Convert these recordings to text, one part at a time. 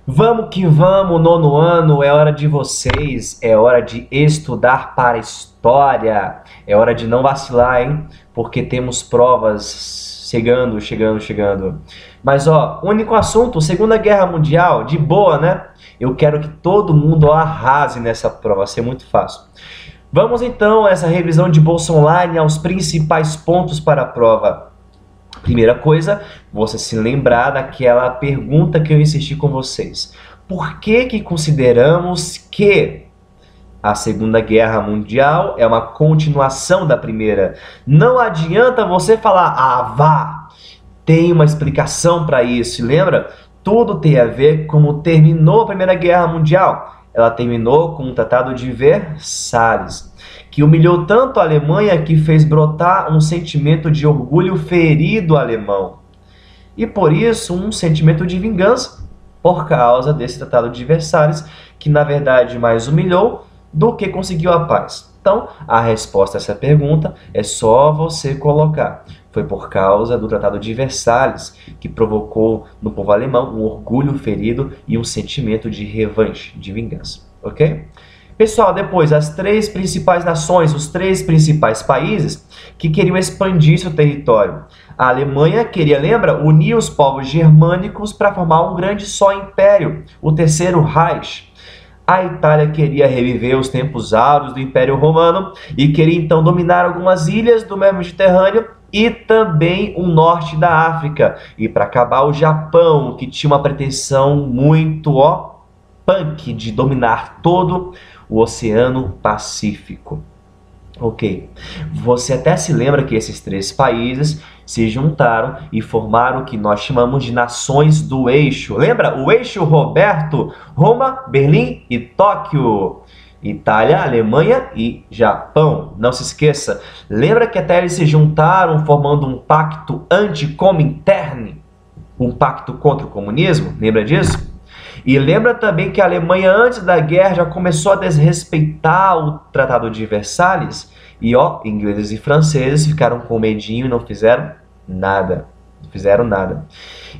Vamos que vamos, nono ano, é hora de vocês, é hora de estudar para a história, é hora de não vacilar, hein? Porque temos provas chegando. Mas ó, único assunto, Segunda Guerra Mundial, de boa, né? Eu quero que todo mundo arrase nessa prova, vai ser muito fácil. Vamos então a essa revisão de bolsa online aos principais pontos para a prova. Primeira coisa, você se lembrar daquela pergunta que eu insisti com vocês. Por que consideramos que a Segunda Guerra Mundial é uma continuação da Primeira? Não adianta você falar, vá, tem uma explicação para isso. Lembra? Tudo tem a ver com como terminou a Primeira Guerra Mundial. Ela terminou com o Tratado de Versalhes, que humilhou tanto a Alemanha que fez brotar um sentimento de orgulho ferido alemão. E por isso, um sentimento de vingança por causa desse Tratado de Versalhes, que na verdade mais humilhou do que conseguiu a paz. Então, a resposta a essa pergunta é só você colocar. Foi por causa do Tratado de Versalhes que provocou no povo alemão um orgulho ferido e um sentimento de revanche, de vingança, ok? Pessoal, depois, as três principais nações, os três principais países que queriam expandir seu território. A Alemanha queria, lembra, unir os povos germânicos para formar um grande só império, o Terceiro Reich. A Itália queria reviver os tempos áureos do Império Romano e queria então dominar algumas ilhas do Mediterrâneo e também o norte da África. E para acabar, o Japão, que tinha uma pretensão muito punk de dominar todo o Oceano Pacífico. Ok, você até se lembra que esses três países se juntaram e formaram o que nós chamamos de nações do eixo. Lembra? O eixo Roberto, Roma, Berlim e Tóquio. Itália, Alemanha e Japão. Não se esqueça. Lembra que até eles se juntaram formando um pacto anti-Comintern? Um pacto contra o comunismo? Lembra disso? E lembra também que a Alemanha, antes da guerra, já começou a desrespeitar o Tratado de Versalhes? E ingleses e franceses ficaram com medinho e não fizeram nada. Não fizeram nada.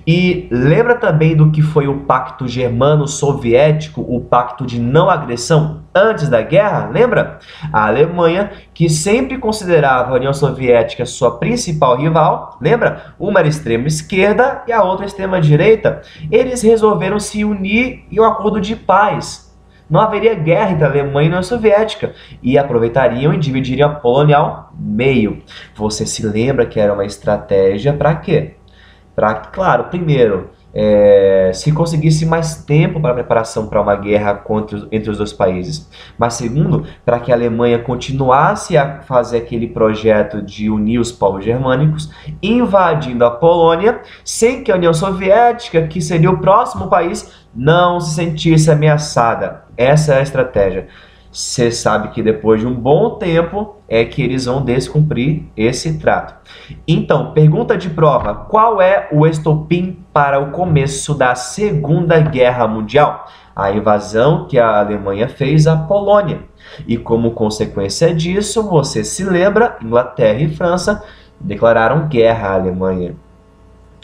E lembra também do que foi o Pacto Germano-Soviético, o Pacto de Não Agressão, antes da guerra? Lembra? A Alemanha, que sempre considerava a União Soviética sua principal rival, lembra? Uma era extrema esquerda e a outra extrema direita. Eles resolveram se unir em um acordo de paz. Não haveria guerra entre a Alemanha e a União Soviética e aproveitariam e dividiriam a Polônia ao meio. Você se lembra que era uma estratégia para quê? Para, claro, primeiro, se conseguisse mais tempo para a preparação para uma guerra entre os dois países. Mas segundo, para que a Alemanha continuasse a fazer aquele projeto de unir os povos germânicos, invadindo a Polônia, sem que a União Soviética, que seria o próximo país, não se sentisse ameaçada. Essa é a estratégia. Você sabe que depois de um bom tempo é que eles vão descumprir esse trato. Então, pergunta de prova: qual é o estopim para o começo da Segunda Guerra Mundial? A invasão que a Alemanha fez à Polônia. E como consequência disso, você se lembra, Inglaterra e França declararam guerra à Alemanha.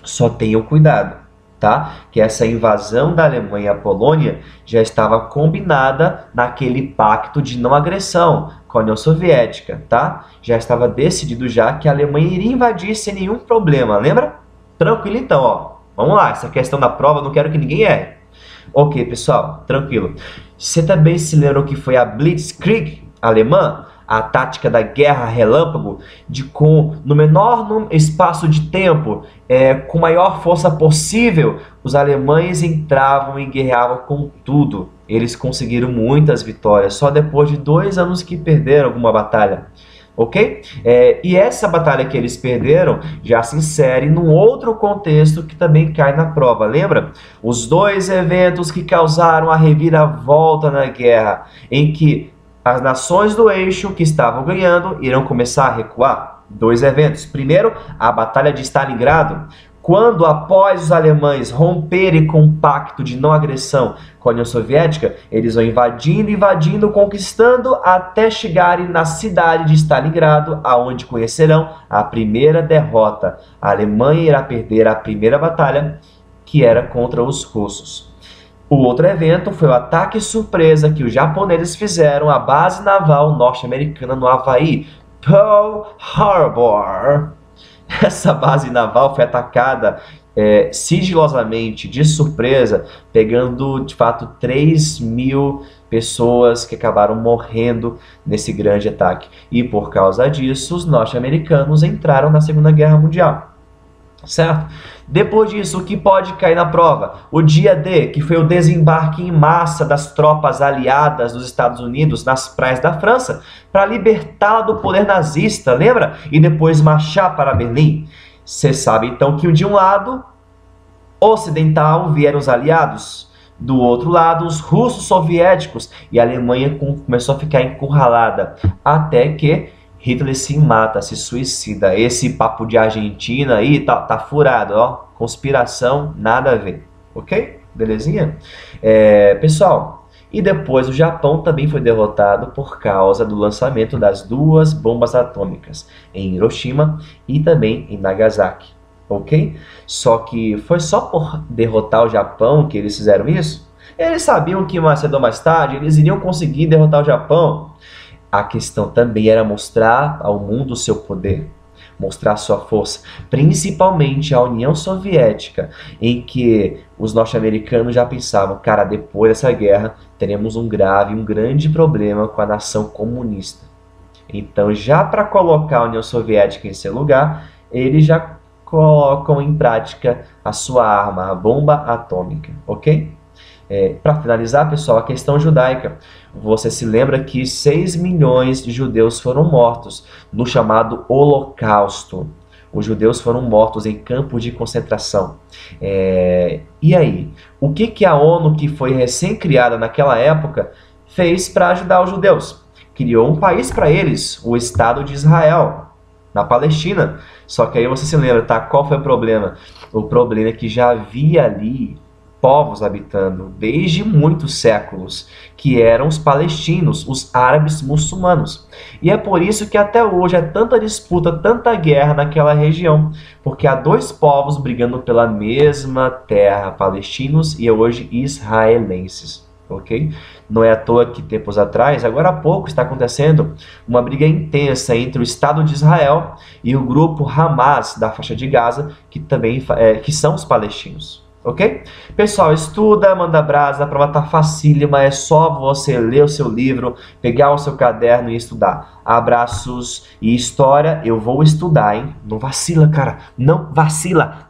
Só tenham cuidado. Tá? Que essa invasão da Alemanha à Polônia já estava combinada naquele pacto de não agressão com a União Soviética, tá? Já estava decidido já que a Alemanha iria invadir sem nenhum problema, lembra? Tranquilo então, ó. Vamos lá, essa questão da prova, eu não quero que ninguém erre. Ok, pessoal, tranquilo. Você também se lembra que foi a Blitzkrieg alemã? A tática da guerra relâmpago, no menor espaço de tempo, com maior força possível, os alemães entravam e guerreavam com tudo. Eles conseguiram muitas vitórias, só depois de 2 anos que perderam alguma batalha. Ok? E essa batalha que eles perderam já se insere num outro contexto que também cai na prova, lembra? Os dois eventos que causaram a reviravolta na guerra, em que as nações do eixo que estavam ganhando irão começar a recuar. 2 eventos. Primeiro, a Batalha de Stalingrado, quando após os alemães romperem com o pacto de não agressão com a União Soviética, eles vão invadindo, conquistando até chegarem na cidade de Stalingrado, aonde conhecerão a primeira derrota. A Alemanha irá perder a primeira batalha, que era contra os russos. O outro evento foi o ataque surpresa que os japoneses fizeram à base naval norte-americana no Havaí, Pearl Harbor. Essa base naval foi atacada sigilosamente, de surpresa, pegando de fato 3.000 pessoas que acabaram morrendo nesse grande ataque. E por causa disso, os norte-americanos entraram na Segunda Guerra Mundial. Certo? Depois disso, o que pode cair na prova? O dia D, que foi o desembarque em massa das tropas aliadas dos Estados Unidos nas praias da França para libertá-la do poder nazista, lembra? E depois marchar para Berlim. Você sabe então que de um lado ocidental vieram os aliados, do outro lado os russos soviéticos, e a Alemanha começou a ficar encurralada, até que Hitler se mata, se suicida. Esse papo de Argentina aí tá furado, ó. Conspiração, nada a ver. Ok? Belezinha? Pessoal, e depois o Japão também foi derrotado por causa do lançamento das 2 bombas atômicas em Hiroshima e também em Nagasaki. Ok? Só que foi só por derrotar o Japão que eles fizeram isso? Eles sabiam que mais cedo ou mais tarde eles iriam conseguir derrotar o Japão. A questão também era mostrar ao mundo o seu poder, mostrar sua força, principalmente a União Soviética, em que os norte-americanos já pensavam, cara, depois dessa guerra teremos um grande problema com a nação comunista. Então, já para colocar a União Soviética em seu lugar, eles já colocam em prática a sua arma, a bomba atômica, ok? Para finalizar, pessoal, a questão judaica. Você se lembra que 6 milhões de judeus foram mortos no chamado Holocausto. Os judeus foram mortos em campos de concentração. E aí? O que a ONU, que foi recém-criada naquela época, fez para ajudar os judeus? Criou um país para eles, o Estado de Israel, na Palestina. Só que aí você se lembra, tá? Qual foi o problema? O problema é que já havia ali povos habitando desde muitos séculos, que eram os palestinos, os árabes muçulmanos. E é por isso que até hoje é tanta disputa, tanta guerra naquela região, porque há 2 povos brigando pela mesma terra, palestinos e hoje israelenses. Ok? Não é à toa que tempos atrás, agora há pouco, está acontecendo uma briga intensa entre o Estado de Israel e o grupo Hamas da faixa de Gaza, que também que são os palestinos. Ok? Pessoal, estuda, manda brasa, a prova tá facílima, é só você ler o seu livro, pegar o seu caderno e estudar. Abraços e história, eu vou estudar, hein? Não vacila, cara, não vacila!